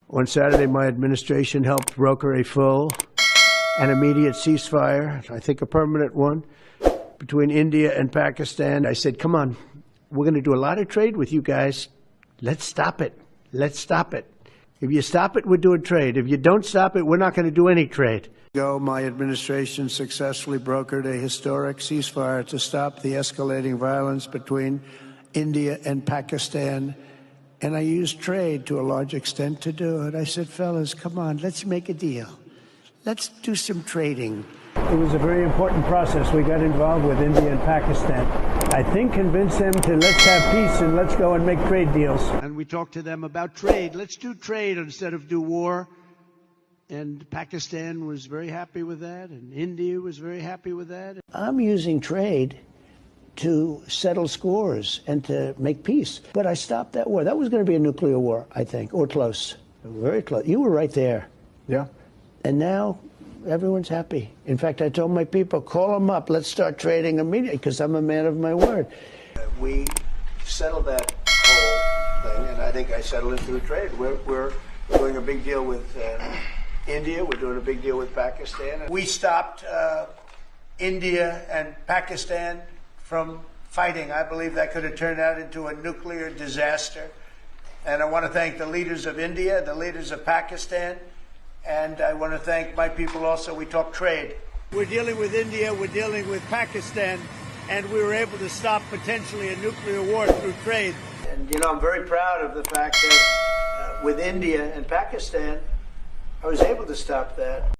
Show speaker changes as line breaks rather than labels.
On Saturday, my administration helped broker a full and immediate ceasefire, I think a permanent one, between India and Pakistan. I said, come on, we're going to do a lot of trade with you guys. Let's stop it. Let's stop it. If you stop it, we're doing trade. If you don't stop it, we're not going to do any trade. My administration successfully brokered a historic ceasefire to stop the escalating violence between India and Pakistan. And I used trade to a large extent to do it. I said, fellas, come on, let's make a deal. Let's do some trading. It was a very important process. We got involved with India and Pakistan. I think convinced them to let's have peace and let's go and make trade deals. And we talked to them about trade. Let's do trade instead of do war. And Pakistan was very happy with that, and India was very happy with that. I'm using trade to settle scores and to make peace. But I stopped that war. That was going to be a nuclear war, I think, or close, very close. You were right there.
Yeah.
And now everyone's happy. In fact, I told my people, call them up. Let's start trading immediately, because I'm a man of my word. We settled that whole thing, and I think I settled it through trade. We're doing a big deal with India. We're doing a big deal with Pakistan. We stopped India and Pakistan from fighting. I believe that could have turned out into a nuclear disaster. And I want to thank the leaders of India, the leaders of Pakistan, and I want to thank my people also. We talk trade. We're dealing with India, we're dealing with Pakistan, and we were able to stop potentially a nuclear war through trade. And, you know, I'm very proud of the fact that with India and Pakistan, I was able to stop that.